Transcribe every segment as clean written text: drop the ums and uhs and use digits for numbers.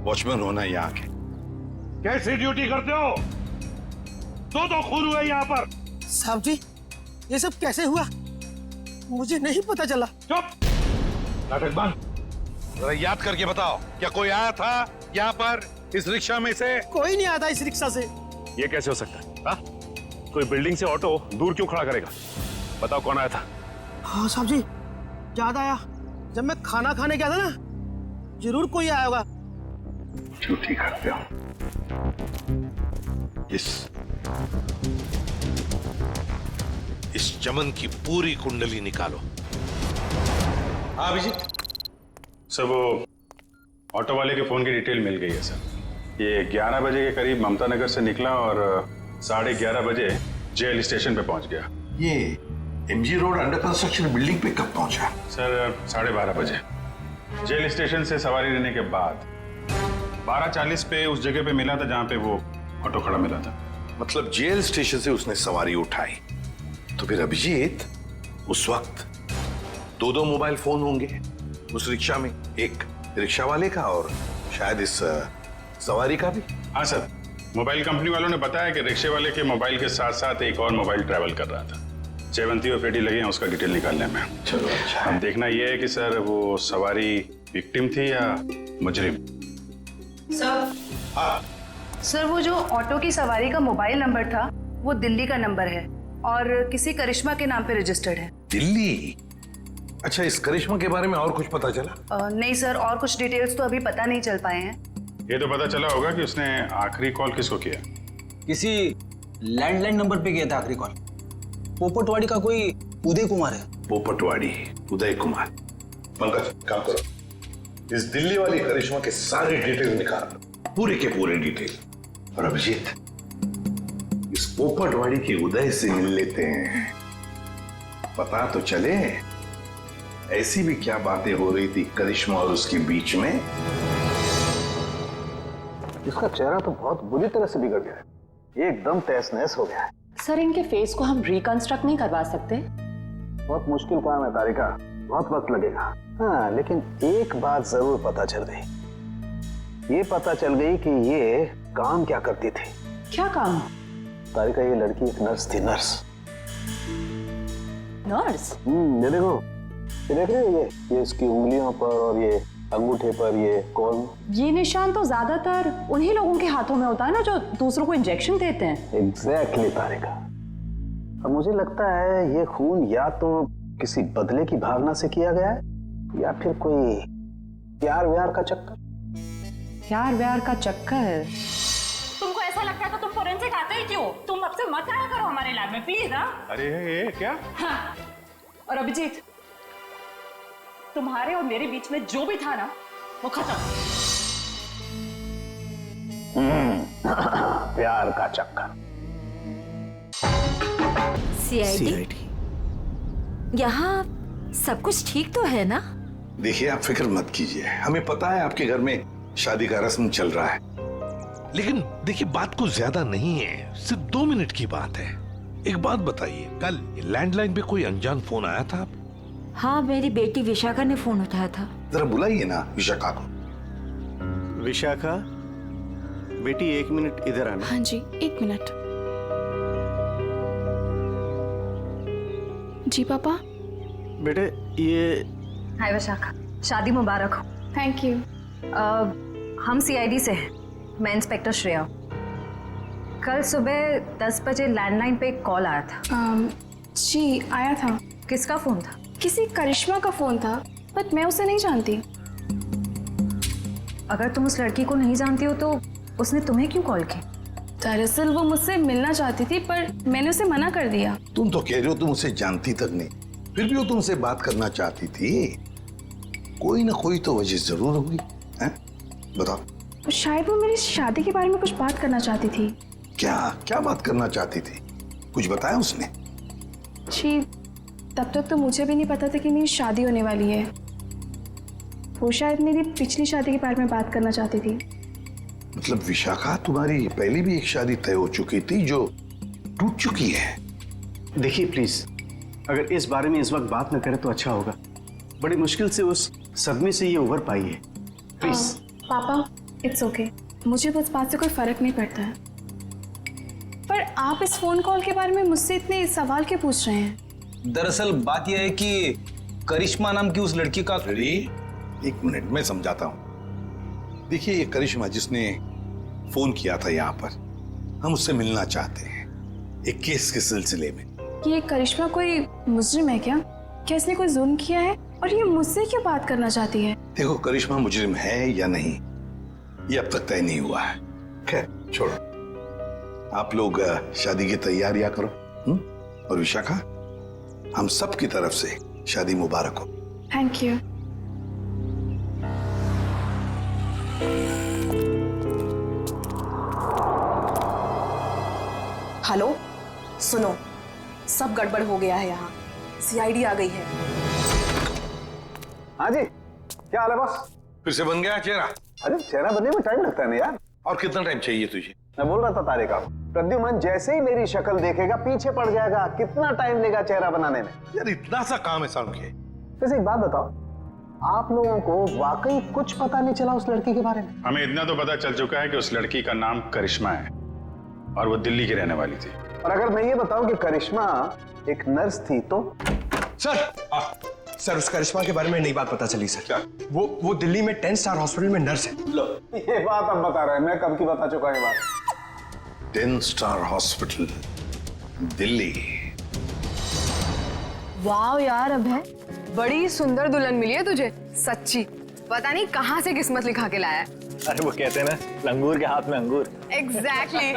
Watchman होना यहाँ के। कैसी ड्यूटी करते हो? दो खून हुए यहाँ पर। साहब जी, ये सब कैसे हुआ? मुझे नहीं पता चला। चुप, नाटक बंद। जरा याद करके बताओ, क्या कोई आया था यहाँ पर इस रिक्शा में से? कोई नहीं आता इस रिक्शा से। ये कैसे हो सकता है? हाँ? कोई बिल्डिंग से ऑटो दूर क्यों खड़ा करेगा? बताओ कौन आया था? हाँ साहब जी, याद आया, जब मैं खाना खाने गया था ना, जरूर कोई आया होगा। झूठी करते हो। इस चमन की पूरी कुंडली निकालो। हाँ अभिजीत। सर वो ऑटो वाले के फोन की डिटेल मिल गई है सर। ये 11 बजे के करीब ममता नगर से निकला और 11:30 बजे जेल स्टेशन पे पहुंच गया। ये MG road under construction building पे कब पहुंचा? सर 12:30 बजे जेल स्टेशन से सवारी लेने के बाद 12:40 पे उस जगह पे मिला था जहां पे वो ऑटो खड़ा मिला था। मतलब जेल स्टेशन से उसने सवारी उठाई, तो फिर अभिजीत उस वक्त दो मोबाइल फोन होंगे उस रिक्शा में, एक रिक्शा वाले का और शायद इस सवारी का भी। हाँ सर, मोबाइल कंपनी वालों ने बताया कि रिक्शे वाले के मोबाइल के साथ साथ एक और मोबाइल ट्रैवल कर रहा था। जयवंती और पेटी लगे हैं उसका डिटेल निकालने में। चलो अच्छा है। अब देखना यह है कि सर वो सवारी विक्टिम थी या मुजरिम। सर, हाँ सर वो जो ऑटो की सवारी का मोबाइल नंबर था वो दिल्ली का नंबर है और किसी करिश्मा के नाम पे रजिस्टर्ड है। दिल्ली? अच्छा, इस करिश्मा के बारे में और कुछ पता चला? नहीं सर, और कुछ डिटेल्स तो अभी पता नहीं चल पाए हैं। ये तो पता चला होगा कि उसने आखिरी कॉल किसको किया। किसी लैंडलाइन नंबर पे किया था आखिरी कॉल। पोपटवाड़ी का कोई उदय कुमार है। पोपटवाड़ी उदय कुमार। पंकज काम करो, इस दिल्ली वाली करिश्मा के सारे डिटेल निकाल, पूरे के पूरे डिटेल। और अभिजीत, इस पोपटवाड़ी के उदय से मिल लेते हैं, पता तो चले ऐसी भी क्या बातें हो रही थी करिश्मा और उसके बीच में। इसका चेहरा तो बहुत बुरी तरह से बिगड़ गया है, एकदम तहस नहस हो गया है। सर इनके फेस को हम रिकंस्ट्रक्ट नहीं करवा सकते? बहुत मुश्किल काम है तारिका, बहुत वक्त लगेगा। हाँ, लेकिन एक बात जरूर पता चल गई। ये पता चल गई कि ये काम क्या करती थी। क्या काम? तारिका, ये लड़की एक नर्स थी। नर्स? ये देखो, ये देख रहे हो, ये इसकी उंगलियों पर और ये अंगूठे पर ये कौन? ये निशान तो ज्यादातर उन्हीं लोगों के हाथों में होता है ना जो दूसरों को इंजेक्शन देते हैं। एग्जैक्टली तारिका। अब मुझे लगता है ये खून या तो किसी बदले की भावना से किया गया है या फिर कोई प्यार व्यार का चक्कर। प्यार व्यार का चक्कर? तुमको ऐसा लगता है तो तुम फोरेंसिक आते ही क्यों? तुम अब से मत आया करो हमारे लैब में प्लीज। ना अरे ये क्या? हाँ। और अभिजीत, तुम्हारे और मेरे बीच में जो भी था ना वो खत्म। प्यार का चक्कर। सीआईडी? यहाँ सब कुछ ठीक तो है ना? देखिए, आप फिक्र मत कीजिए, हमें पता है आपके घर में शादी का रस्म चल रहा है, लेकिन देखिए बात को ज्यादा नहीं है, सिर्फ 2 मिनट की बात है। एक बात बताइए, कल लैंडलाइन पे कोई अनजान फोन आया था? हाँ, मेरी बेटी विशाखा ने फोन उठाया था। जरा बुलाइए ना विशाखा को। विशाखा बेटी, 1 मिनट इधर आना। हाँ जी, 1 मिनट। जी पापा। बेटे ये। हाय विशाखा, शादी मुबारक हो। Thank you. हम सीआईडी से हैं, मैं इंस्पेक्टर श्रेया। कल सुबह 10 बजे लैंडलाइन पे एक कॉल आया था। जी आया था। किसका फोन था? किसी करिश्मा का फोन था, बट मैं उसे नहीं जानती। अगर तुम उस लड़की को नहीं जानती हो तो उसने तुम्हें क्यों कॉल की? दरअसल वो मुझसे मिलना चाहती थी पर मैंने उसे मना कर दिया। तुम तो कह रहे हो तुम उसे जानती तक नहीं, फिर भी वो तुमसे बात करना चाहती थी। कोई ना कोई तो वजह जरूर होगी, हैं? बताओ। शायद वो मेरी शादी के बारे में कुछ बात करना चाहती थी। क्या क्या बात करना चाहती थी? कुछ बताया उसने? जी, तब तक तो मुझे भी नहीं पता था कि मेरी शादी होने वाली है। वो शायद मेरी पिछली शादी के बारे में बात करना चाहती थी। मतलब विशाखा, तुम्हारी पहले भी एक शादी तय हो चुकी थी जो टूट चुकी है। देखिए प्लीज, अगर इस बारे में इस वक्त बात न करें तो अच्छा होगा। बड़ी मुश्किल से उस सदमे से ये उभर पाई है। प्लीज। पापा, इट्स ओके, मुझे बस बात से कोई फर्क नहीं पड़ता है। पर आप इस फोन कॉल के बारे में मुझसे इतने सवाल क्यों पूछ रहे हैं? दरअसल बात यह है कि करिश्मा नाम की उस लड़की का। अरे एक मिनट में समझाता हूं। देखिए, ये करिश्मा जिसने फोन किया था यहाँ पर, हम उससे मिलना चाहते हैं एक केस के सिलसिले में। ये करिश्मा कोई मुजरिम है क्या? क्या इसने कोई जुल्म किया है और ये मुझसे क्यों बात करना चाहती है? देखो, करिश्मा मुजरिम है या नहीं ये अब तक तय नहीं हुआ है। खैर छोड़ो, आप लोग शादी की तैयारियां करो। और विशाखा, हम सब की तरफ से शादी मुबारक हो। Thank you. हेलो, सुनो, सब गड़बड़ हो गया है यहाँ। सीआईडी आ गई है। हाँ जी, क्या हाल है बॉस? फिर से बन गया चेहरा? अरे चेहरा बनने में टाइम लगता है ना यार। और कितना टाइम चाहिए तुझे? मैं बोल रहा था तारिका, प्रद्युमन जैसे ही मेरी शक्ल देखेगा पीछे पड़ जाएगा। कितना टाइम लेगा चेहरा बनाने में? यार इतना सा काम है साउंड के। वैसे एक बात बताओ, आप लोगों को वाकई कुछ पता नहीं चला उस लड़की के बारे में? हमें इतना तो पता चल चुका है कि उस लड़की का नाम करिश्मा है और वो दिल्ली की रहने वाली थी। और अगर मैं ये बताऊं कि करिश्मा एक नर्स थी तो? सर उस करिश्मा के बारे में नई बात पता चली सर। क्या? वो दिल्ली में 10 स्टार हॉस्पिटल में नर्स है। लो, ये बात अब बता रहे हैं, मैं कब की बता चुका ये बात। 10 स्टार हॉस्पिटल दिल्ली। वाह यार अभय, बड़ी सुंदर दुल्हन मिली है तुझे, सच्ची। पता नहीं कहाँ से किस्मत लिखा के लाया है। अरे वो कहते हैं ना, लंगूर के हाथ में अंगूर। एग्जैक्टली।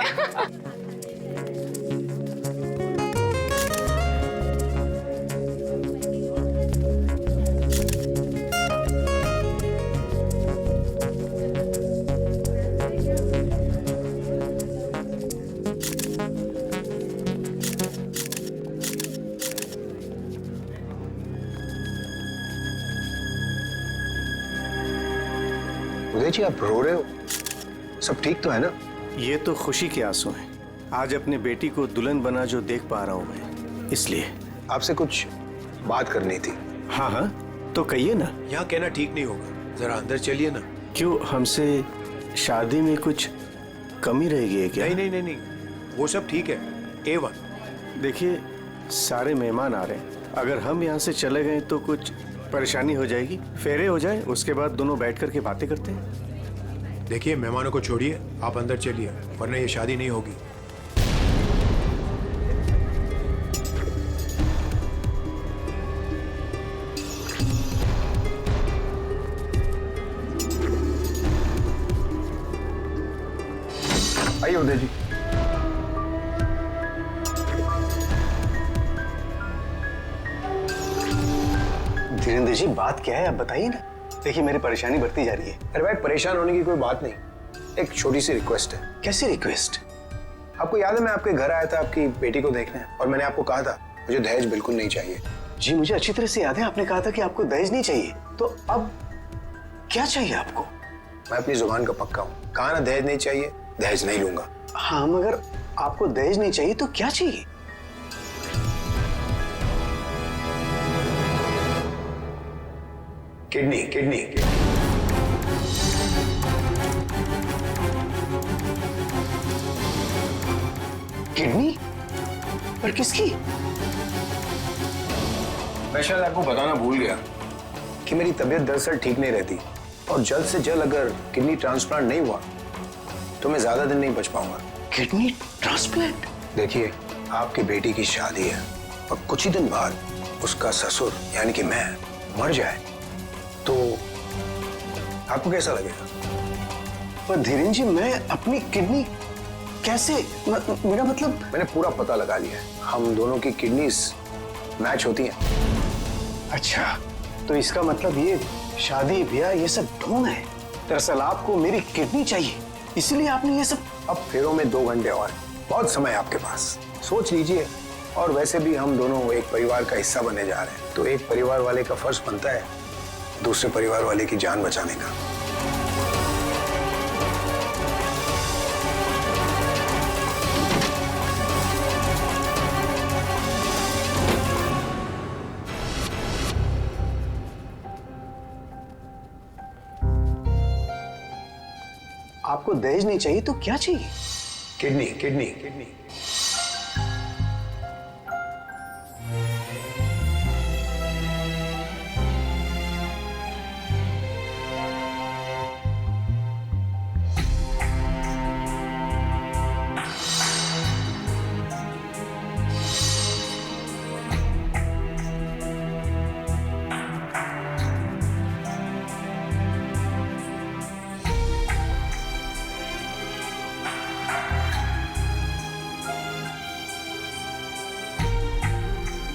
उदय जी, आप रो रहे हो? सब ठीक तो है ना? ये तो खुशी के आंसू हैं। आज अपने बेटी को दुल्हन बना जो देख पा रहा हूं मैं, इसलिए। आपसे कुछ बात करनी थी। हाँ हाँ, तो कहिए ना। यहाँ कहना ठीक नहीं होगा, जरा अंदर चलिए ना। क्यों, हमसे शादी में कुछ कमी रहेगी क्या? नहीं नहीं नहीं, वो सब ठीक है, A1। देखिए, सारे मेहमान आ रहे हैं, अगर हम यहाँ से चले गए तो कुछ परेशानी हो जाएगी। फेरे हो जाए, उसके बाद दोनों बैठ करके बातें करते हैं। देखिए, मेहमानों को छोड़िए, आप अंदर चलिए, वरना ये शादी नहीं होगी। आइए उदय जी। धीरेन्द्र जी, बात क्या है आप बताइए ना। देखिए, मेरी परेशानी बढ़ती जा रही है। अरे भाई, परेशान होने की कोई बात नहीं, एक छोटी सी रिक्वेस्ट है। कैसी रिक्वेस्ट? आपको याद है मैं आपके घर आया था आपकी बेटी को देखने, और मैंने आपको कहा था मुझे दहेज बिल्कुल नहीं चाहिए। जी मुझे अच्छी तरह से याद है, आपने कहा था कि आपको दहेज नहीं चाहिए। तो अब क्या चाहिए आपको? मैं अपनी जुबान का पक्का हूँ, कहा ना दहेज नहीं चाहिए, दहेज नहीं लूंगा। हाँ, मगर आपको दहेज नहीं चाहिए तो क्या चाहिए? Kidney kidney. किडनी? पर किसकी? मैं शायद आपको बताना भूल गया कि मेरी तबीयत दरअसल ठीक नहीं रहती, और जल्द से जल्द अगर किडनी ट्रांसप्लांट नहीं हुआ तो मैं ज्यादा दिन नहीं बच पाऊंगा। Kidney transplant? देखिए, आपकी बेटी की शादी है और कुछ ही दिन बाद उसका ससुर यानी कि मैं मर जाए तो आपको कैसा लगेगा? पर धीरेन्द्र जी, मैं अपनी किडनी कैसे, मेरा मतलब। मैंने पूरा पता लगा लिया है, हम दोनों की किडनीज मैच होती हैं। अच्छा, तो इसका मतलब ये शादी ब्याह ये सब ढोंग है। दरअसल आपको मेरी किडनी चाहिए, इसलिए आपने ये सब। अब फेरों में 2 घंटे और, बहुत समय आपके पास, सोच लीजिए। और वैसे भी हम दोनों एक परिवार का हिस्सा बने जा रहे हैं, तो एक परिवार वाले का फर्ज बनता है दूसरे परिवार वाले की जान बचाने का। आपको दहेज नहीं चाहिए तो क्या चाहिए? Kidney kidney kidney.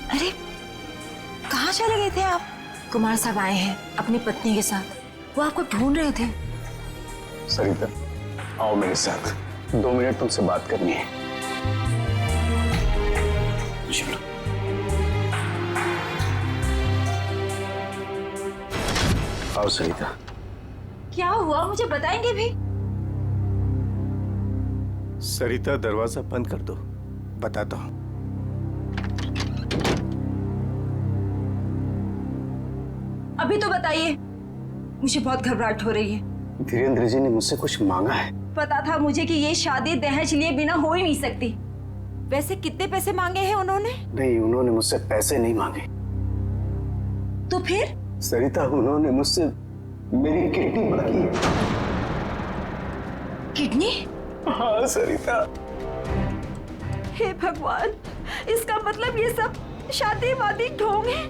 अरे कहाँ चले गए थे आप? कुमार साहब आए हैं अपनी पत्नी के साथ, वो आपको ढूंढ रहे थे। सरिता, आओ मेरे साथ, 2 मिनट तुमसे बात करनी है। चलो। आओ सरिता। क्या हुआ मुझे बताएंगे भी? सरिता दरवाजा बंद कर दो, बताता हूँ। अभी तो बताइए, मुझे बहुत घबराहट हो रही है। धीरेन्द्र जी ने मुझसे कुछ मांगा है। पता था मुझे कि ये शादी दहेज लिए बिना हो ही नहीं सकती। वैसे कितने पैसे मांगे हैं उन्होंने? नहीं, उन्होंने मुझसे पैसे नहीं मांगे। तो फिर? सरिता, उन्होंने मुझसे मेरी किडनी मांगी है। किडनी? हाँ सरिता। हे भगवान, इसका मतलब ये सब शादी वादी ढोंग है।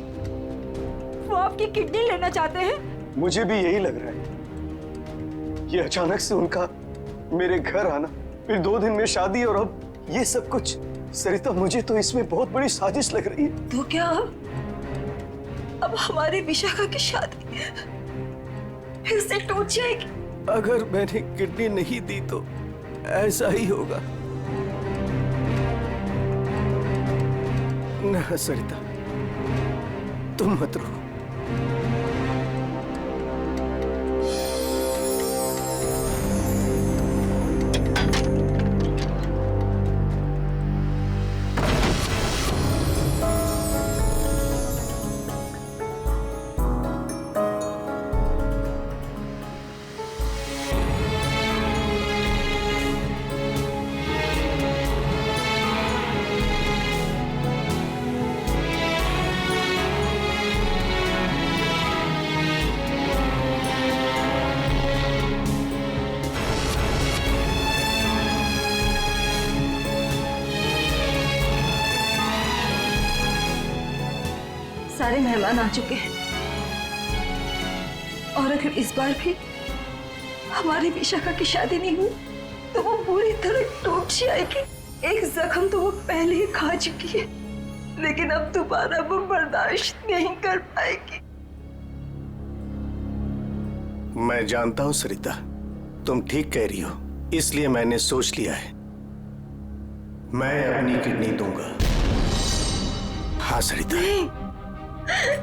वो आपकी किडनी लेना चाहते हैं? मुझे भी यही लग रहा है। ये अचानक से उनका मेरे घर आना, फिर 2 दिन में शादी और अब ये सब कुछ। सरिता, मुझे तो इसमें बहुत बड़ी साजिश लग रही है। तो क्या अब हमारी विशाखा की शादी फिर से टूट जाएगी? अगर मैंने किडनी नहीं दी तो ऐसा ही होगा। ना सरिता, तुम मत रो। सारे मेहमान आ चुके हैं और अगर इस बार भी हमारी विशाखा की शादी नहीं हुई तो वो पूरी तरह टूट जाएगी। एक जख्म तो वो पहले ही खा चुकी है, लेकिन अब दोबारा वो बर्दाश्त नहीं कर पाएगी। मैं जानता हूं सरिता, तुम ठीक कह रही हो, इसलिए मैंने सोच लिया है, मैं अपनी किडनी दूंगा। हाँ सरिता।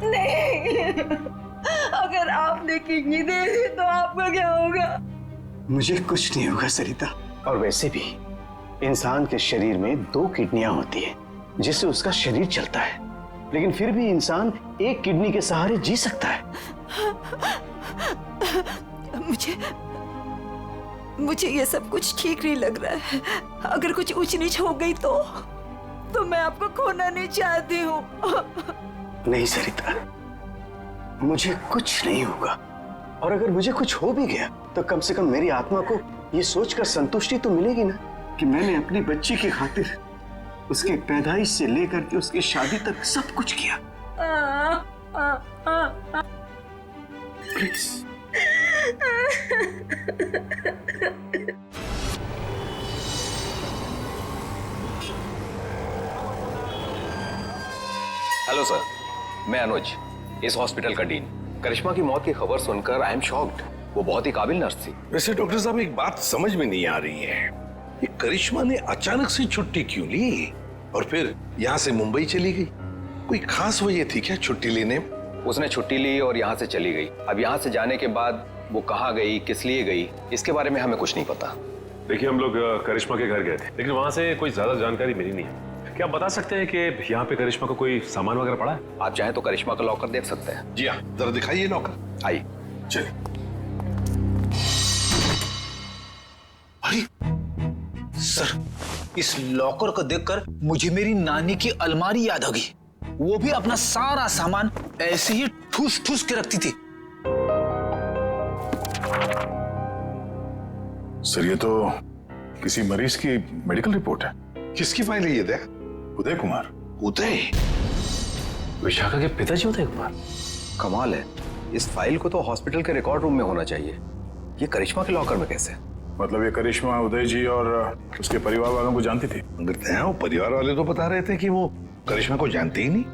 नहीं, अगर आपने किडनी दे दी तो आपका क्या होगा? मुझे कुछ नहीं होगा सरिता। और वैसे भी इंसान के शरीर में 2 किडनियां होती है जिससे उसका शरीर चलता है, लेकिन फिर भी इंसान एक किडनी के सहारे जी सकता है। मुझे ये सब कुछ ठीक नहीं लग रहा है। अगर कुछ ऊंच नीच हो गई तो मैं आपको खोना नहीं चाहती हूँ। नहीं सरिता, मुझे कुछ नहीं होगा, और अगर मुझे कुछ हो भी गया तो कम से कम मेरी आत्मा को ये सोचकर संतुष्टि तो मिलेगी ना कि मैंने अपनी बच्ची की खातिर उसके पैदाइश से लेकर के उसकी शादी तक सब कुछ किया। प्लीज। हेलो सर, मैं अनुज, इस हॉस्पिटल का डीन। करिश्मा की मौत की खबर सुनकर आई एम शॉक्ड। वो बहुत ही काबिल नर्स थी। वैसे डॉक्टर साहब, एक बात समझ में नहीं आ रही है, ये करिश्मा ने अचानक से छुट्टी क्यों ली और फिर यहाँ से मुंबई चली गई? कोई खास वजह थी क्या छुट्टी लेने? उसने छुट्टी ली और यहाँ से चली गई। अब यहाँ से जाने के बाद वो कहाँ गई, किस लिए गई, इसके बारे में हमें कुछ नहीं पता। देखिए, हम लोग करिश्मा के घर गए थे, लेकिन वहां से कोई ज्यादा जानकारी मिली नहीं है। क्या आप बता सकते हैं कि यहाँ पे करिश्मा को कोई सामान वगैरह पड़ा है? आप चाहें तो करिश्मा का लॉकर देख सकते हैं। जी हाँ, जरा दिखाइए लॉकर। आइए। चलिए। सर, इस लॉकर को देखकर मुझे मेरी नानी की अलमारी याद आ गई। वो भी अपना सारा सामान ऐसे ही ठूस ठूस के रखती थी। सर, ये तो किसी मरीज की मेडिकल रिपोर्ट है। किसकी फाइल है ये? दया? उदय कुमार। उदय? विशाखा के पिताजी उदय कुमार? कमाल है, इस फाइल को तो हॉस्पिटल के रिकॉर्ड रूम में होना चाहिए। ये करिश्मा के लॉकर में कैसे? मतलब ये करिश्मा उदय जी और उसके परिवार वालों को जानती थी? मगर दया, वो परिवार वाले तो बता रहे थे कि वो करिश्मा को जानते ही नहीं।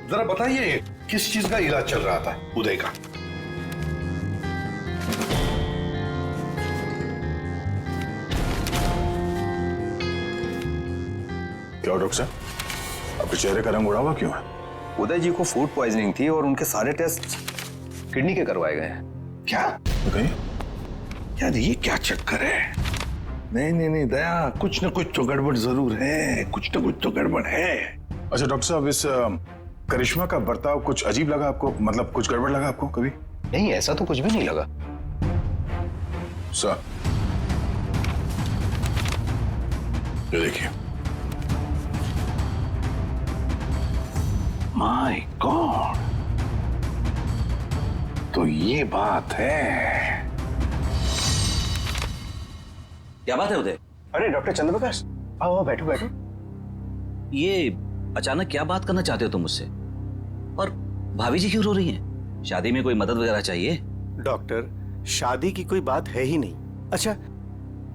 जरा बताइए किस चीज का इलाज चल रहा था उदय का? क्या डॉक्टर साहब, आपके चेहरे का रंग उड़ा हुआ क्यों है? उदय जी को फूड पॉइजनिंग थी और उनके सारे टेस्ट किडनी के करवाए गए हैं। क्या? यार ये क्या चक्कर है? नहीं नहीं नहीं दया, कुछ ना कुछ तो गड़बड़ जरूर है, कुछ ना कुछ तो गड़बड़ है। अच्छा डॉक्टर साहब, इस करिश्मा का बर्ताव कुछ अजीब लगा आपको? मतलब कुछ गड़बड़ लगा आपको कभी? नहीं, ऐसा तो कुछ भी नहीं लगा। सर, ये देखिए। माय गॉड, तो ये बात है। क्या बात है उदय? अरे डॉक्टर चंद्रप्रकाश, आओ बैठो बैठो। ये अचानक क्या बात करना चाहते हो तुम मुझसे? और भाभी जी क्यों रो रही हैं? शादी में कोई मदद वगैरह चाहिए? डॉक्टर, शादी की कोई बात है ही नहीं। अच्छा,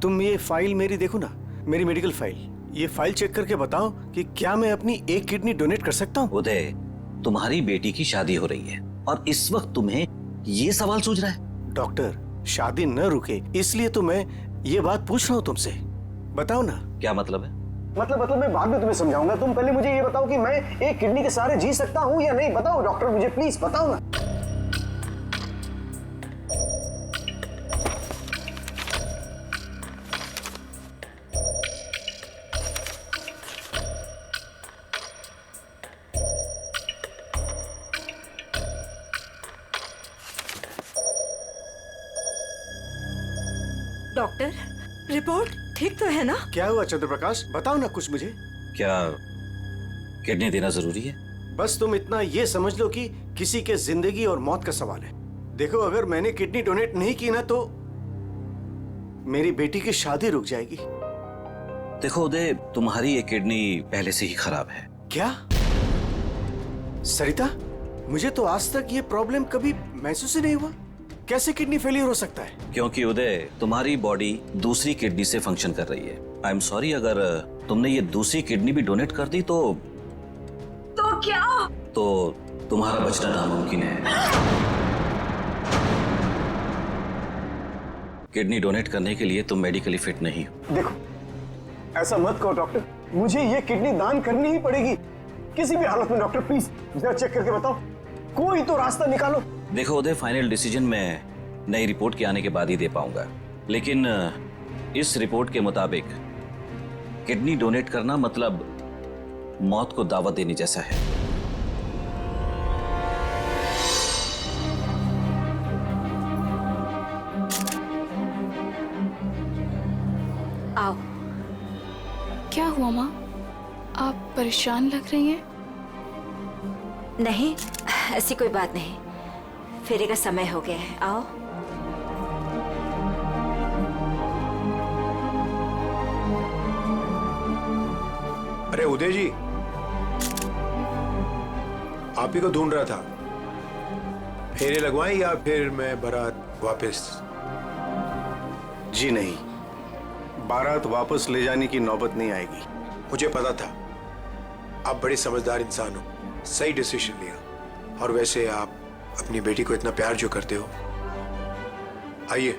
तुम ये फाइल मेरी देखो ना, मेरी मेडिकल फाइल। ये फाइल चेक करके बताओ कि क्या मैं अपनी एक किडनी डोनेट कर सकता हूँ? उदय, तुम्हारी बेटी की शादी हो रही है और इस वक्त तुम्हें ये सवाल सूझ रहा है? डॉक्टर, शादी न रुके इसलिए तो मैं ये बात पूछ रहा हूँ तुमसे। बताओ ना। क्या मतलब है? मतलब मैं बाद में तुम्हें समझाऊंगा। तुम पहले मुझे ये बताओ कि मैं एक किडनी के सहारे जी सकता हूँ या नहीं। बताओ डॉक्टर, मुझे प्लीज बताओ ना। डॉक्टर, रिपोर्ट ठीक तो है ना? क्या हुआ चंद्रप्रकाश, बताओ ना कुछ मुझे। क्या किडनी देना जरूरी है? बस तुम इतना ये समझ लो कि किसी के जिंदगी और मौत का सवाल है। देखो, अगर मैंने किडनी डोनेट नहीं की ना तो मेरी बेटी की शादी रुक जाएगी। देखो उदय, तुम्हारी ये किडनी पहले से ही खराब है। क्या? सरिता, मुझे तो आज तक ये प्रॉब्लम कभी महसूस ही नहीं हुआ। कैसे किडनी फेलियर हो सकता है? क्योंकि उदय, तुम्हारी बॉडी दूसरी किडनी से फंक्शन कर रही है। आई एम सॉरी, अगर तुमने ये दूसरी किडनी भी डोनेट कर दी तो क्या? तो तुम्हारा बचना नामुमकिन है। किडनी डोनेट करने के लिए तुम मेडिकली फिट नहीं हो। देखो, ऐसा मत कहो डॉक्टर, मुझे ये किडनी दान करनी ही पड़ेगी किसी भी हालत में। डॉक्टर प्लीज जरा चेक करके बताओ, कोई तो रास्ता निकालो। देखो उदय, फाइनल डिसीजन मैं नई रिपोर्ट के आने के बाद ही दे पाऊंगा, लेकिन इस रिपोर्ट के मुताबिक किडनी डोनेट करना मतलब मौत को दावत देने जैसा है। आओ। क्या हुआ माँ? आप परेशान लग रही हैं। नहीं, ऐसी कोई बात नहीं। फेरे का समय हो गया है, आओ। अरे उदय जी, आप ही को ढूंढ रहा था। फेरे लगवाएं या फिर मैं बारात वापस? जी नहीं, बारात वापस ले जाने की नौबत नहीं आएगी। मुझे पता था आप बड़े समझदार इंसान हो, सही डिसीजन लिया। और वैसे आप अपनी बेटी को इतना प्यार जो करते हो, आइए।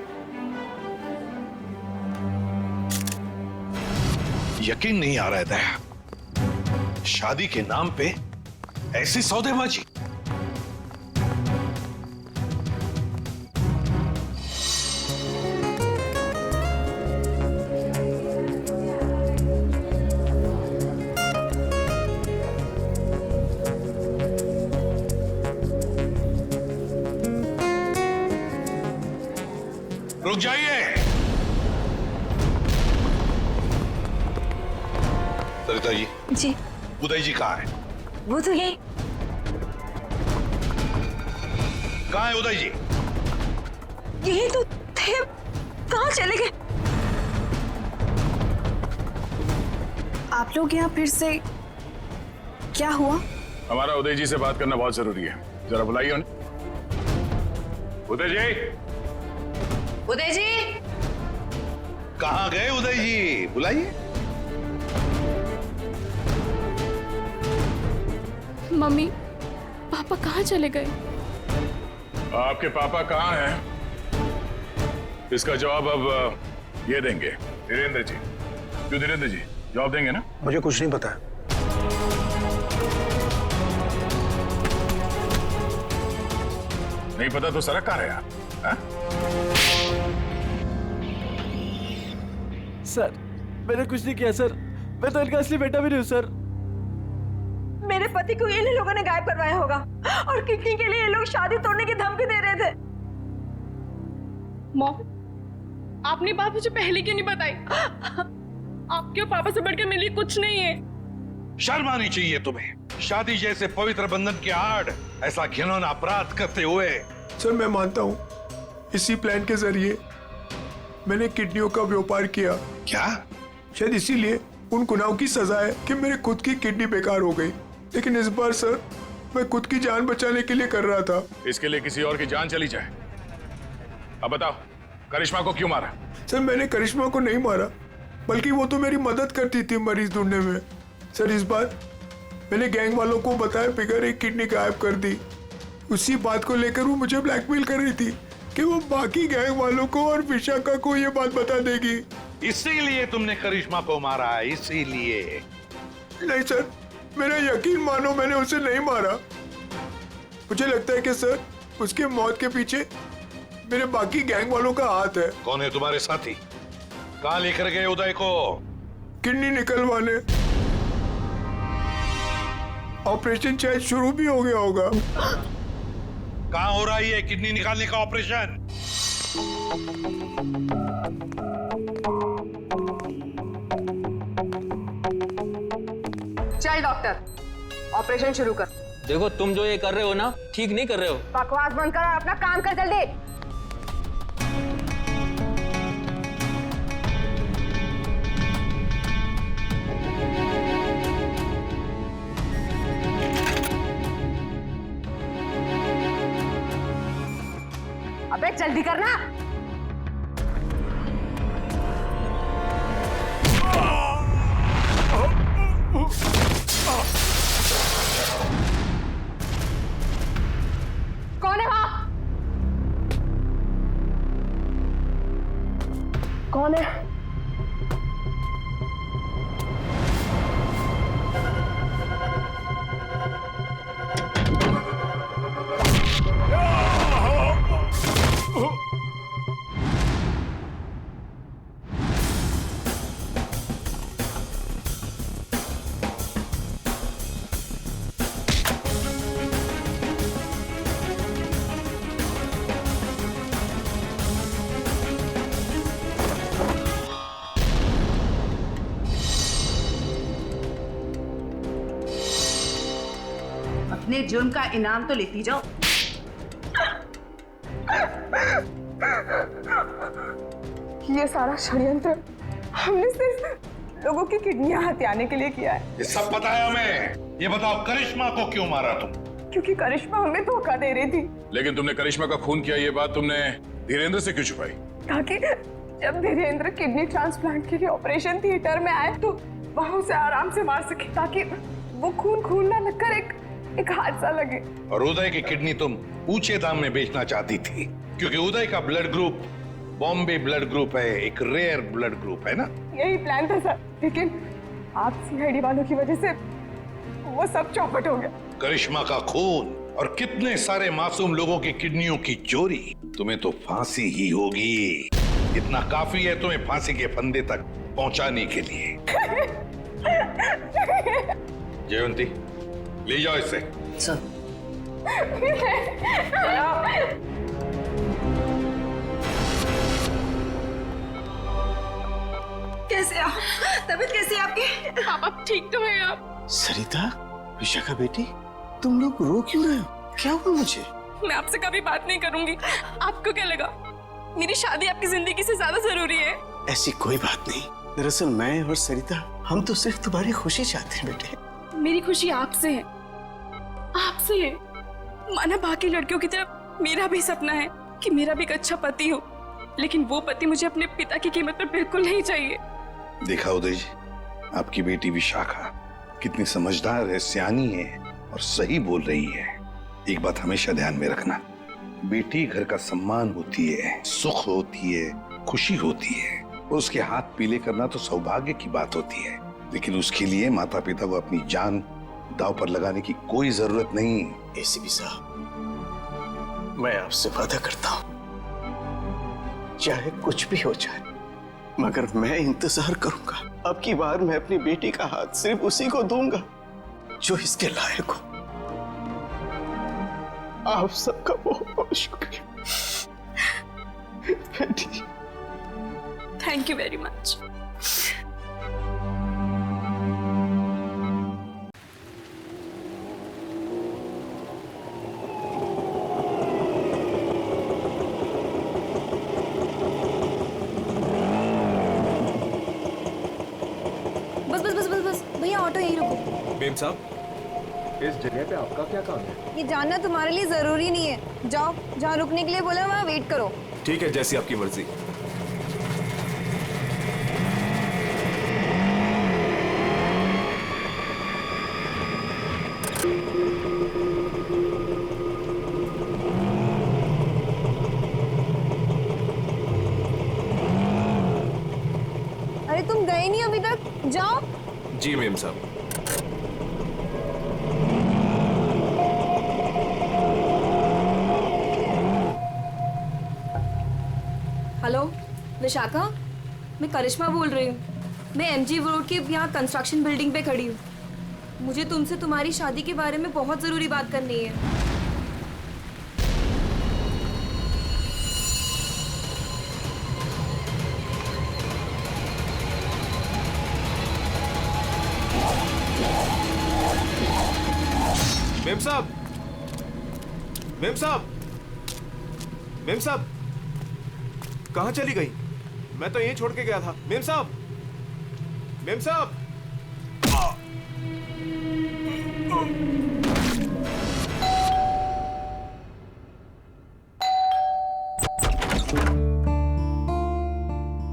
यकीन नहीं आ रहा है दया, शादी के नाम पे ऐसी सौदेबाजी। रुक जाइए। सरिता जी। जी। उदय जी कहाँ है? वो तो यही। कहाँ है उदय जी? यही तो थे, कहाँ चले गए? आप लोग यहाँ फिर से, क्या हुआ? हमारा उदय जी से बात करना बहुत जरूरी है, जरा बुलाइए उन्हें। उदय जी। उदय जी कहाँ गए उदय जी? बुलाइए। मम्मी पापा कहाँ चले गए? आपके पापा कहाँ हैं? इसका जवाब अब ये देंगे धीरेन्द्र जी। क्यों धीरेन्द्र जी, जवाब देंगे ना? मुझे कुछ नहीं पता। नहीं पता तो सड़क कहाँ है आप? हाँ? सर मैंने कुछ नहीं किया सर, मैं तो इनका असली बेटा भी नहीं हूँ सर। मेरे पति को इन लोगों ने गायब करवाया होगा और किडनी के लिए ये लोग शादी तोड़ने की धमकी दे रहे थे। मॉम, आपने बात मुझे पहले क्यों नहीं बताई? आपके और पापा से बढ़कर मेरे लिए कुछ नहीं है। शर्म आनी चाहिए तुम्हें, शादी जैसे पवित्र बंधन की आड़ ऐसा घिनौना अपराध करते हुए। सर मैं मानता हूँ इसी प्लान के जरिए मैंने किडनियों का व्यापार किया। क्या? शायद इसीलिए उन गुनाहों की सजा है कि मेरी खुद की किडनी बेकार हो गई, लेकिन इस बार सर मैं खुद की जान बचाने के लिए कर रहा था। इसके लिए किसी और की जान चली जाए? अब बताओ, करिश्मा को क्यों मारा? सर मैंने करिश्मा को नहीं मारा, बल्कि वो तो मेरी मदद करती थी मरीज ढूंढने में। सर इस बार मैंने गैंग वालों को बताया बिगैर एक किडनी गायब कर दी। उसी बात को लेकर वो मुझे ब्लैकमेल कर रही थी कि वो बाकी गैंग वालों को और विशाखा को ये बात बता देगी। इसीलिए तुमने करिश्मा को मारा है? इसीलिए? नहीं सर, मेरा यकीन मानो, मैंने उसे नहीं मारा। मुझे लगता है कि सर उसके मौत के पीछे मेरे बाकी गैंग वालों का हाथ है। कौन है तुम्हारे साथी? कहाँ लेकर गए उदय को? किडनी निकलवाने। ऑपरेशन शायद शुरू भी हो गया होगा। कहाँ हो रहा है ये किडनी निकालने का ऑपरेशन? चल डॉक्टर, ऑपरेशन शुरू कर। देखो तुम जो ये कर रहे हो ना, ठीक नहीं कर रहे हो। बकवास बंद कर और अपना काम कर जल्दी। अबे जल्दी करना। कौन है वहां? कौन है? अपने जुर्म का इनाम तो लेती जाओ। ये सारा षड्यंत्र हमने सिर्फ लोगों की किडनियां हथियाने के लिए किया है। ये सब पता है हमें। ये बताओ करिश्मा को क्यों मारा तुम? क्योंकि करिश्मा हमें धोखा दे रही थी। लेकिन तुमने करिश्मा का खून किया, ये बात तुमने धीरेन्द्र से क्यों छुपाई? ताकि जब धीरेन्द्र किडनी ट्रांसप्लांट के लिए ऑपरेशन थिएटर में आए तो वहां उसे आराम से मार सके, ताकि वो खून ना लगकर एक हादसा लगे। और उदय की किडनी तुम ऊंचे दाम में बेचना चाहती थी, क्योंकि उदय का blood group Bombay blood group है, एक रेयर ब्लड ग्रुप है ना? यही प्लान था सर, लेकिन आप सीआईडी वालों की वजह से वो सब चौपट हो गया। करिश्मा का खून और कितने सारे मासूम लोगों की किडनियों की चोरी, तुम्हें तो फांसी ही होगी। इतना काफी है तुम्हें फांसी के फंदे तक पहुंचाने के लिए। जयवंती, ले जाओ इसे। सर। कैसे आप? तबीयत कैसी है आपकी? पापा ठीक तो है आप? सरिता, विशाखा बेटी, तुम लोग रो क्यों रहे हो? क्या हुआ मुझे? मैं आपसे कभी बात नहीं करूंगी। आपको क्या लगा मेरी शादी आपकी जिंदगी से ज्यादा जरूरी है? ऐसी कोई बात नहीं। दरअसल मैं और सरिता हम तो सिर्फ तुम्हारी खुशी चाहते हैं बेटे। मेरी खुशी आपसे है, आपसे है। माना बाकी लड़कियों की तरह मेरा भी सपना है कि मेरा भी एक अच्छा पति हो, लेकिन वो पति मुझे अपने पिता की कीमत पर बिल्कुल नहीं चाहिए। देखा उदय जी, आपकी बेटी विशाखा कितनी समझदार है, सियानी है और सही बोल रही है। एक बात हमेशा ध्यान में रखना, बेटी घर का सम्मान होती है, सुख होती है, खुशी होती है। और उसके हाथ पीले करना तो सौभाग्य की बात होती है, लेकिन उसके लिए माता पिता को अपनी जान दांव पर लगाने की कोई जरूरत नहीं। एसीपी साहब, मैं आपसे वादा करता हूं, चाहे कुछ भी हो जाए, मगर मैं इंतजार करूंगा। अब की बार मैं अपनी बेटी का हाथ सिर्फ उसी को दूंगा जो इसके लायक हो। आप सबका बहुत बहुत शुक्रिया बेटी। Thank you very much. बस भैया ऑटो यहीं रुको। मेम साहब, इस जगह पे आपका क्या काम है? ये जानना तुम्हारे लिए जरूरी नहीं है। जाओ, जहाँ रुकने के लिए बोला वहाँ वेट करो। ठीक है, जैसी आपकी मर्जी। अरे तुम गए नहीं अभी तक, जाओ। जी मेम साहब। हेलो विशाखा, मैं करिश्मा बोल रही हूँ। मैं एमजी रोड के यहाँ कंस्ट्रक्शन बिल्डिंग पे खड़ी हूँ। मुझे तुमसे तुम्हारी शादी के बारे में बहुत ज़रूरी बात करनी है। मेम साहब, मेम साहब, मेम साहब, कहाँ चली गई? मैं तो यहीं छोड़ के गया था। मेम साहब, मेम साहब।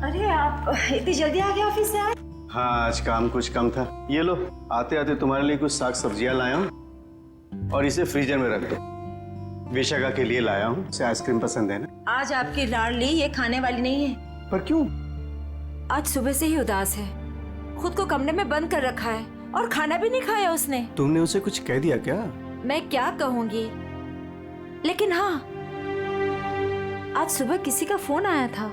अरे आप इतनी जल्दी आ गए ऑफिस से आए? हाँ, आज काम कुछ कम था। ये लो, आते आते तुम्हारे लिए कुछ साग सब्जियां लाया हूँ और इसे फ्रीजर में रख दो। विशाखा के लिए लाया हूँ, उसे आइसक्रीम पसंद है ना? आज आपकी लाडली ये खाने वाली नहीं है। पर क्यों? आज सुबह से ही उदास है, खुद को कमरे में बंद कर रखा है और खाना भी नहीं खाया उसने। तुमने उसे कुछ कह दिया क्या? मैं क्या कहूंगी, लेकिन हाँ, आज सुबह किसी का फोन आया था।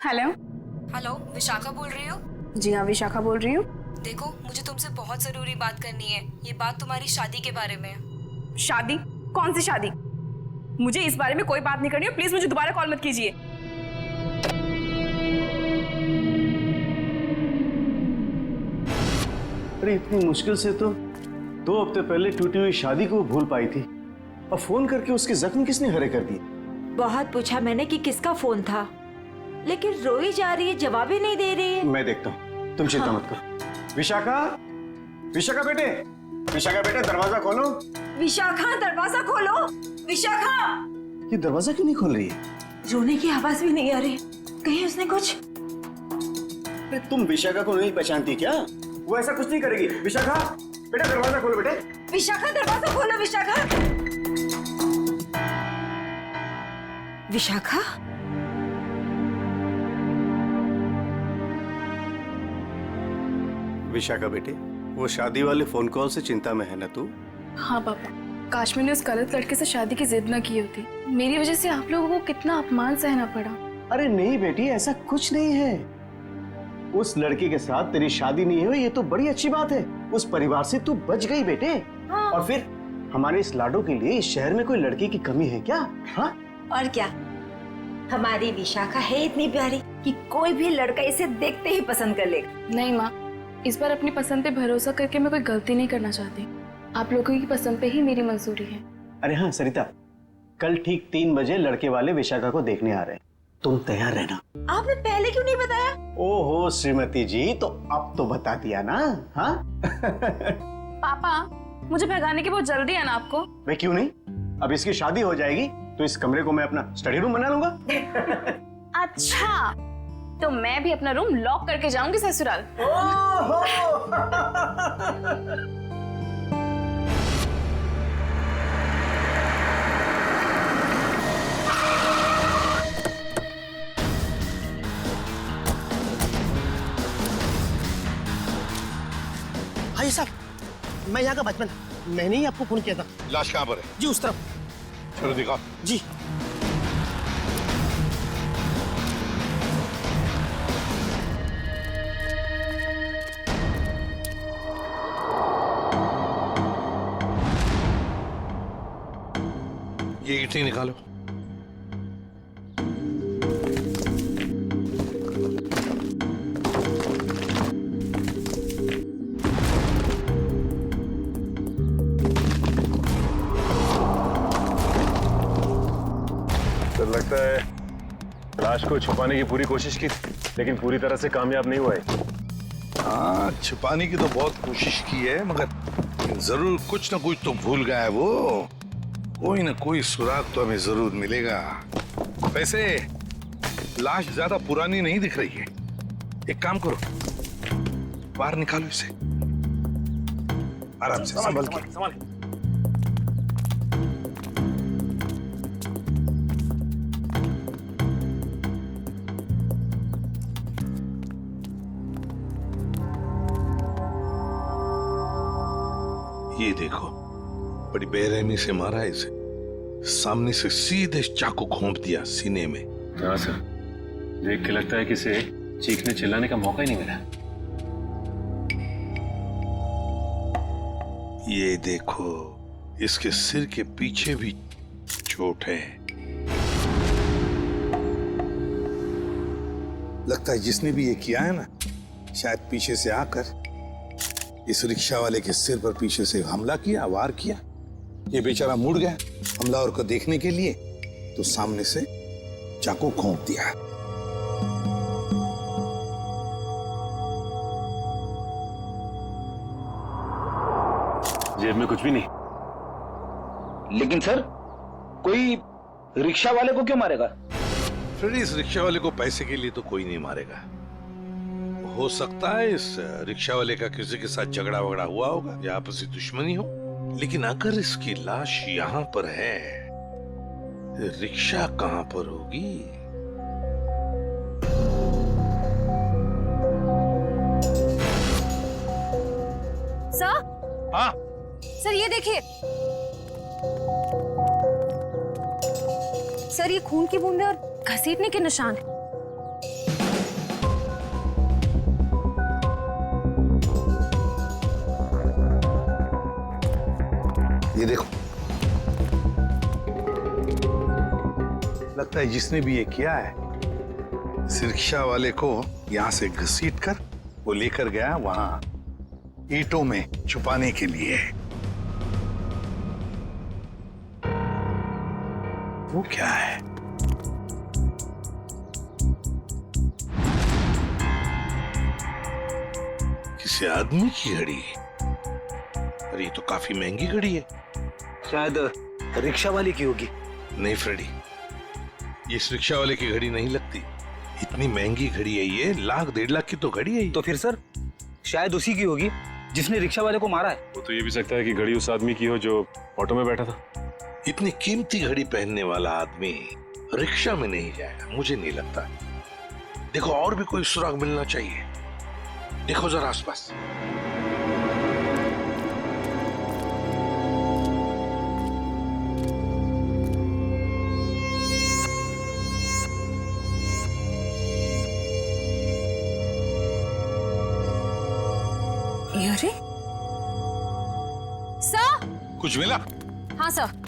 हेलो हेलो, विशाखा बोल रही हो? जी हाँ, विशाखा बोल रही हूँ। देखो, मुझे तुमसे बहुत जरूरी बात करनी है। ये बात तुम्हारी शादी के बारे में है। शादी? कौन सी शादी? मुझे इस बारे में कोई बात नहीं करनी है। प्लीज मुझे दोबारा कॉल मत कीजिए। अरे इतनी मुश्किल से तो 2 हफ्ते पहले टूटी हुई शादी को भूल पाई थी, और फोन करके उसके जख्म किसने हरे कर दिए? बहुत पूछा मैंने कि किसका फोन था, लेकिन रोई जा रही है, जवाब ही नहीं दे रही है। मैं देखता हूँ, तुम चिंता मत करो। विशाखा, विशाखा बेटे, विशाखा बेटे, दरवाजा खोलो। विशाखा, दरवाजा खोलो। विशाखा! ये दरवाजा क्यों नहीं खोल रही है? रोने की आवाज भी नहीं आ रही। कहीं उसने कुछ? अरे तुम विशाखा को नहीं पहचानती क्या? वो ऐसा कुछ नहीं करेगी। विशाखा बेटा, दरवाजा खोलो बेटे। विशाखा, दरवाजा खोलो। विशाखा! विशाखा? विशाखा बेटे, वो शादी वाले फोन कॉल से चिंता में है ना तू? हाँ पापा, काश मैंने उस गलत लड़के से शादी की जिद न की होती। मेरी वजह से आप लोगों को कितना अपमान सहना पड़ा। अरे नहीं बेटी, ऐसा कुछ नहीं है। उस लड़के के साथ तेरी शादी नहीं हुई, ये तो बड़ी अच्छी बात है। उस परिवार से तू बच गई बेटे। हाँ। और फिर हमारे इस लाडो के लिए इस शहर में कोई लड़की की कमी है क्या? हाँ? और क्या, हमारी विशाखा है इतनी प्यारी कि कोई भी लड़का इसे देखते ही पसंद कर लेगा। नहीं माँ, इस बार अपनी पसंद पे भरोसा करके मैं कोई गलती नहीं करना चाहती। आप लोगों की पसंद पे ही मेरी मंजूरी है। अरे हाँ सरिता, कल ठीक 3 बजे लड़के वाले विशाखा को देखने आ रहे हैं, तुम तैयार रहना। आपने पहले क्यों नहीं बताया? ओहो श्रीमती जी, तो अब तो बता दिया ना। हाँ? पापा, मुझे भगाने की बहुत जल्दी है ना आपको? मैं क्यों नहीं, अब इसकी शादी हो जाएगी तो इस कमरे को मैं अपना स्टडी रूम बना लूंगा। अच्छा, तो मैं भी अपना रूम लॉक करके जाऊंगी ससुराल। भाई साहब, मैं यहाँ का बचपन, मैंने ही आपको फोन किया था। लाश कहाँ पर है? जी उस तरफ। चलो दिखाओ। जी। ये ईंटें निकालो। तो लगता है लाश को छुपाने की पूरी कोशिश की, लेकिन पूरी तरह से कामयाब नहीं हुआ है। हाँ, छुपाने की तो बहुत कोशिश की है, मगर जरूर कुछ ना कुछ तो भूल गया है वो। कोई ना कोई सुराग तो हमें जरूर मिलेगा। वैसे लाश ज्यादा पुरानी नहीं दिख रही है। एक काम करो, बाहर निकालो इसे आराम से, संभल के। ये देखो, बड़ी बेरहमी से मारा है इसे। सामने से सीधे चाकू घोंप दिया सीने में। हाँ सर, देख के लगता है कि इसे चीखने चिल्लाने का मौका ही नहीं मिला। ये देखो, इसके सिर के पीछे भी चोट है। लगता है जिसने भी ये किया है ना, शायद पीछे से आकर इस रिक्शा वाले के सिर पर पीछे से हमला किया, वार किया। ये बेचारा मुड़ गया हमलावर को देखने के लिए, तो सामने से चाकू घोंप दिया। जेब में कुछ भी नहीं। लेकिन सर, कोई रिक्शा वाले को क्यों मारेगा? फिर इस रिक्शा वाले को पैसे के लिए तो कोई नहीं मारेगा। हो सकता है इस रिक्शा वाले का किसी के साथ झगड़ा वगड़ा हुआ होगा या आपसी दुश्मनी हो, लेकिन अगर इसकी लाश यहाँ पर है, रिक्शा कहाँ पर होगी? सर? हाँ सर ये देखिए, सर ये खून की बूंदें और घसीटने के निशान हैं। ये देखो, लगता है जिसने भी ये किया है, इस रिक्शा वाले को यहां से घसीट कर वो लेकर गया वहां ईंटों में छुपाने के लिए। वो क्या है? किसी आदमी की घड़ी? अरे ये तो काफी महंगी घड़ी है। शायद रिक्शा वाले की होगी। नहीं फ्रेडी, ये इस रिक्शा वाले की घड़ी नहीं लगती। इतनी महंगी घड़ी है ये, 1-1.5 लाख की तो घड़ी है। तो फिर सर शायद उसी की होगी जिसने रिक्शा वाले को मारा है। वो तो ये भी सकता है कि घड़ी उस आदमी की हो जो ऑटो में बैठा था। इतनी कीमती घड़ी पहनने वाला आदमी रिक्शा में नहीं जाएगा, मुझे नहीं लगता। देखो और भी कोई सुराग मिलना चाहिए, देखो जरा आसपास। ईयरिंग? सर, कुछ मिला? हाँ सर,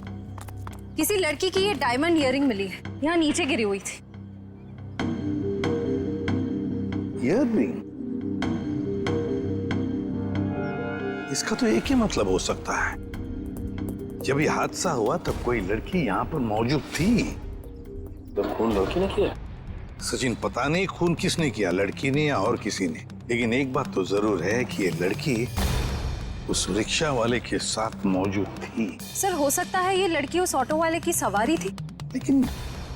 किसी लड़की की ये डायमंड ईयरिंग मिली है, यहाँ नीचे गिरी हुई थी। ईयरिंग? इसका तो एक ही मतलब हो सकता है, जब ये हादसा हुआ तब कोई लड़की यहाँ पर मौजूद थी। तो खून लड़की ने किया? सचिन, पता नहीं खून किसने किया, लड़की ने या और किसी ने, लेकिन एक बात तो जरूर है कि ये लड़की उस रिक्शा वाले के साथ मौजूद थी। सर, हो सकता है ये लड़की उस ऑटो वाले की सवारी थी। लेकिन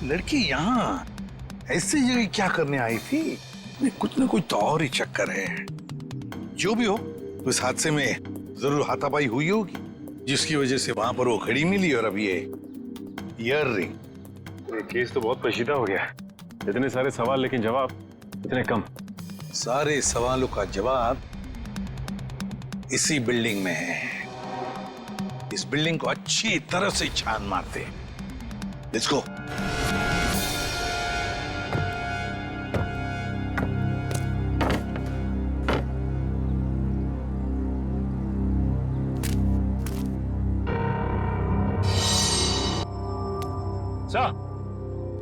लड़की यहाँ ऐसी जगह क्या करने आई थी? कुछ न कुछ तो और ही चक्कर है। जो भी हो, उस हादसे में जरूर हाथापाई हुई होगी, जिसकी वजह से वहां पर वो घड़ी मिली और अब ये ईयररिंग। ये केस तो बहुत पेचीदा हो गया, इतने सारे सवाल लेकिन जवाब इतने कम। सारे सवालों का जवाब इसी बिल्डिंग में है। इस बिल्डिंग को अच्छी तरह से छान मारते हैं। Let's go.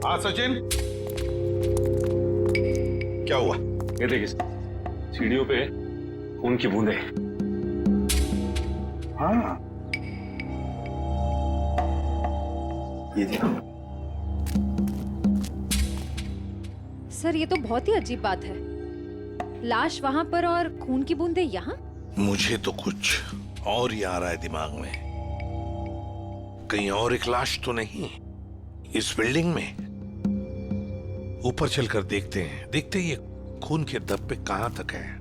हाँ सचिन, क्या हुआ? ये देखिए, सीढ़ियों पे खून की बूंदें। हाँ, ये देखो। सर, ये तो बहुत ही अजीब बात है, लाश वहां पर और खून की बूंदें यहाँ। मुझे तो कुछ और ही आ रहा है दिमाग में। कहीं और एक लाश तो नहीं इस बिल्डिंग में? ऊपर चलकर देखते हैं, देखते ये खून के धब्बे कहां तक है।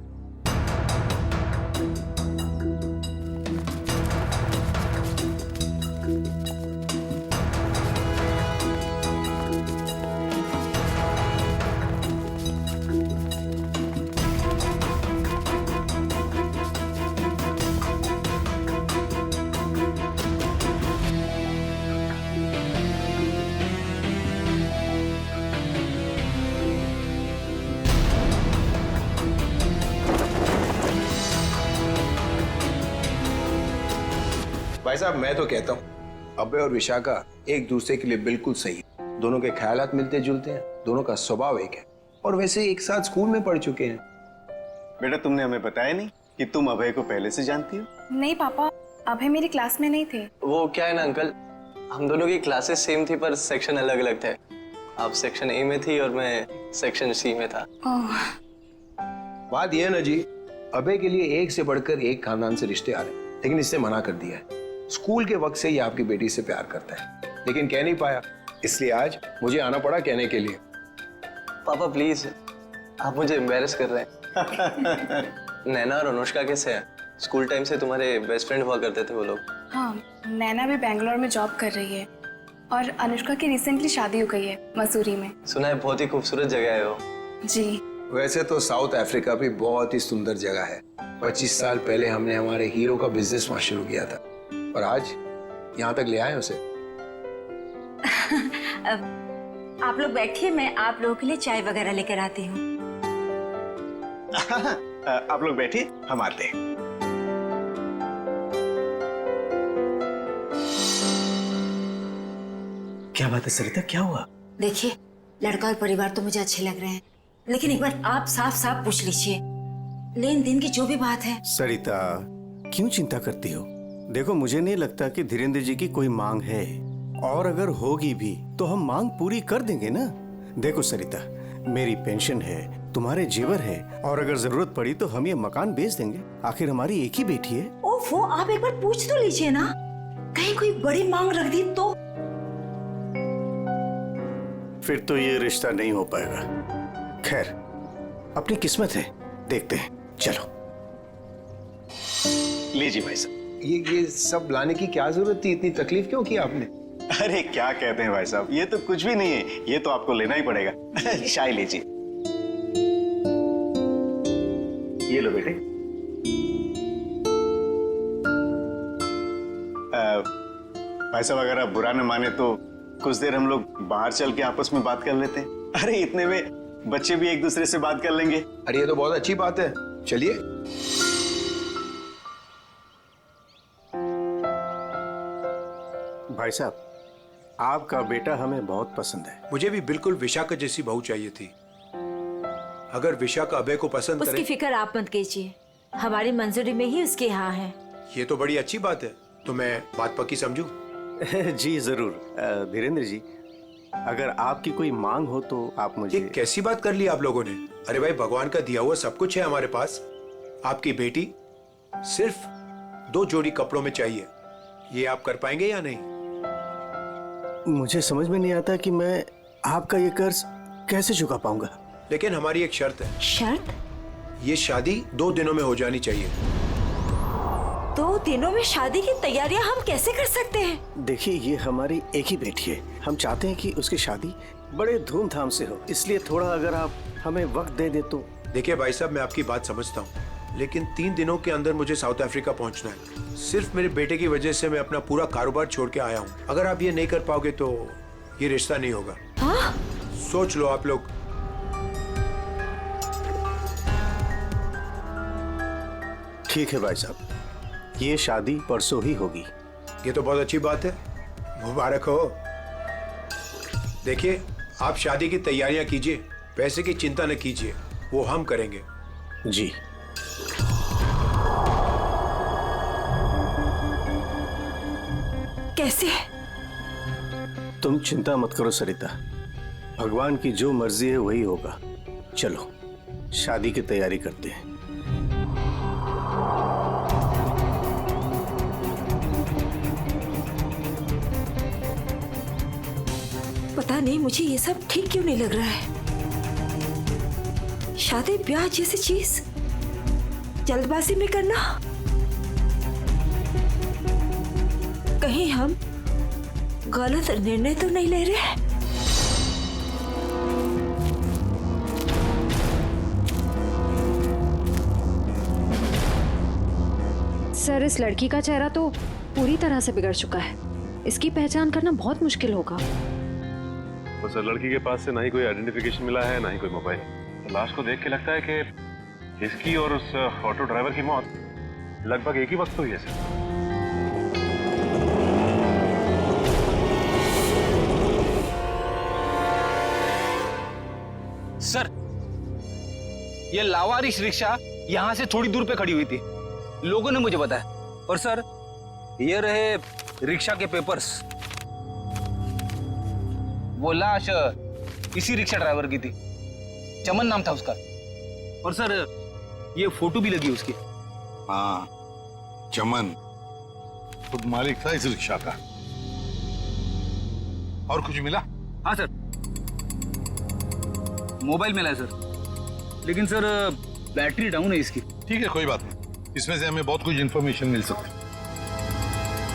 भाई साहब, मैं तो कहता हूँ अभय और विशाखा एक दूसरे के लिए बिल्कुल सही है। दोनों के ख्यालात मिलते जुलते हैं, दोनों का स्वभाव एक है, और वैसे एक साथ स्कूल में पढ़ चुके हैं। बेटा, तुमने हमें बताया नहीं कि तुम अभय को पहले से जानती हो? नहीं पापा, अभय मेरी क्लास में नहीं थे। वो क्या है ना अंकल, हम दोनों की क्लासेस सेम थी पर सेक्शन अलग अलग थे। आप सेक्शन ए में थी और मैं सेक्शन सी में था। बात यह ना जी, अभय के लिए एक से बढ़कर एक खानदान से रिश्ते आ रहे, लेकिन इससे मना कर दिया है। स्कूल के वक्त से ही आपकी बेटी से प्यार करता है, लेकिन कह नहीं पाया, इसलिए आज मुझे आना पड़ा कहने के लिए। पापा प्लीज, आप मुझे एम्बैरेस कर रहे हैं। नैना और अनुष्का कैसे हैं? स्कूल टाइम से तुम्हारे बेस्ट फ्रेंड हुआ करते थे वो लोग। हाँ, नैना भी बेंगलोर में जॉब कर रही है और अनुष्का की रिसेंटली शादी हो गई है मसूरी में। सुना है बहुत ही खूबसूरत जगह है वो। जी। वैसे तो साउथ अफ्रीका भी बहुत ही सुंदर जगह है। 25 साल पहले हमने हमारे हीरो का बिजनेस वहां शुरू किया था, और आज यहाँ तक ले आए उसे। आप लोग बैठिए, मैं आप लोगों के लिए चाय वगैरह लेकर आती हूँ। आप लोग बैठिए, हम आते हैं। क्या बात है सरिता, क्या हुआ? देखिए, लड़का और परिवार तो मुझे अच्छे लग रहे हैं, लेकिन एक बार आप साफ साफ पूछ लीजिए, लेन देन की जो भी बात है। सरिता, क्यों चिंता करती हो? देखो, मुझे नहीं लगता कि धीरेन्द्र जी की कोई मांग है, और अगर होगी भी तो हम मांग पूरी कर देंगे ना। देखो सरिता, मेरी पेंशन है, तुम्हारे जेवर है, और अगर जरूरत पड़ी तो हम ये मकान बेच देंगे। आखिर हमारी एक ही बेटी है। ओफो, आप एक बार पूछ तो लीजिए ना, कहीं कोई बड़ी मांग रख दी तो। फिर तो ये रिश्ता नहीं हो पाएगा। खैर, अपनी किस्मत है, देखते हैं। चलो लीजिए भाई साहब। ये सब लाने की क्या जरूरत थी? इतनी तकलीफ क्यों की आपने? अरे क्या कहते हैं भाई साहब, ये तो कुछ भी नहीं है, ये तो आपको लेना ही पड़ेगा। चाय लीजिए। ये लो बेटे। भाई साहब, अगर आप बुरा न माने तो कुछ देर हम लोग बाहर चल के आपस में बात कर लेते हैं। अरे इतने में बच्चे भी एक दूसरे से बात कर लेंगे। अरे ये तो बहुत अच्छी बात है, चलिए। भाई साहब, आपका बेटा हमें बहुत पसंद है। मुझे भी बिल्कुल विशाखा जैसी बहू चाहिए थी। अगर विशाखा अभय को पसंद उसकी करे। फिक्र आप मत कीजिए, हमारी मंजूरी में ही उसके यहाँ है। ये तो बड़ी अच्छी बात है, तो मैं बात पक्की समझूं? जी जरूर। धीरेन्द्र जी, अगर आपकी कोई मांग हो तो आप मुझे। ये कैसी बात कर ली आप लोगों ने? अरे भाई, भगवान का दिया हुआ सब कुछ है हमारे पास। आपकी बेटी सिर्फ 2 जोड़ी कपड़ों में चाहिए, ये आप कर पाएंगे या नहीं? मुझे समझ में नहीं आता कि मैं आपका ये कर्ज कैसे चुका पाऊंगा। लेकिन हमारी एक शर्त है। शर्त? ये शादी 2 दिनों में हो जानी चाहिए। 2 दिनों में शादी की तैयारियां हम कैसे कर सकते हैं? देखिए, ये हमारी एक ही बेटी है, हम चाहते हैं कि उसकी शादी बड़े धूमधाम से हो, इसलिए थोड़ा अगर आप हमें वक्त दे दे तो। देखिए भाई साहब, मैं आपकी बात समझता हूँ, लेकिन 3 दिनों के अंदर मुझे साउथ अफ्रीका पहुंचना है। सिर्फ मेरे बेटे की वजह से मैं अपना पूरा कारोबार छोड़ के आया हूँ। अगर आप ये नहीं कर पाओगे तो ये रिश्ता नहीं होगा। हाँ? सोच लो आप लोग। ठीक है भाई साहब, ये शादी परसों ही होगी। ये तो बहुत अच्छी बात है, मुबारक हो। देखिए, आप शादी की तैयारियां कीजिए, पैसे की चिंता न कीजिए, वो हम करेंगे। जी। कैसे? तुम चिंता मत करो सरिता, भगवान की जो मर्जी है वही होगा। चलो शादी की तैयारी करते हैं। पता नहीं मुझे ये सब ठीक क्यों नहीं लग रहा है। शादी ब्याह जैसी चीज जल्दबाजी में करना, कहीं हम गलत निर्णय तो नहीं ले रहे? सर, इस लड़की का चेहरा तो पूरी तरह से बिगड़ चुका है, इसकी पहचान करना बहुत मुश्किल होगा। तो सर, लड़की के पास से ना ही कोई आइडेंटिफिकेशन मिला है, ना ही कोई मोबाइल। तो लाश को देख के लगता है कि इसकी और उस ऑटो ड्राइवर की मौत लगभग एक ही वक्त हुई है सर। ये लावारिश रिक्शा यहाँ से थोड़ी दूर पे खड़ी हुई थी, लोगों ने मुझे बताया। और सर, ये रहे रिक्शा के पेपर्स। वो लाश इसी रिक्शा ड्राइवर की थी, चमन नाम था उसका। और सर, ये फोटो भी लगी उसकी। हाँ, चमन खुद मालिक था इस रिक्शा का। और कुछ मिला? हाँ सर, मोबाइल मिला है सर, लेकिन सर बैटरी डाउन है इसकी। ठीक है, कोई बात नहीं, इसमें से हमें बहुत कुछ इंफॉर्मेशन मिल सकती है।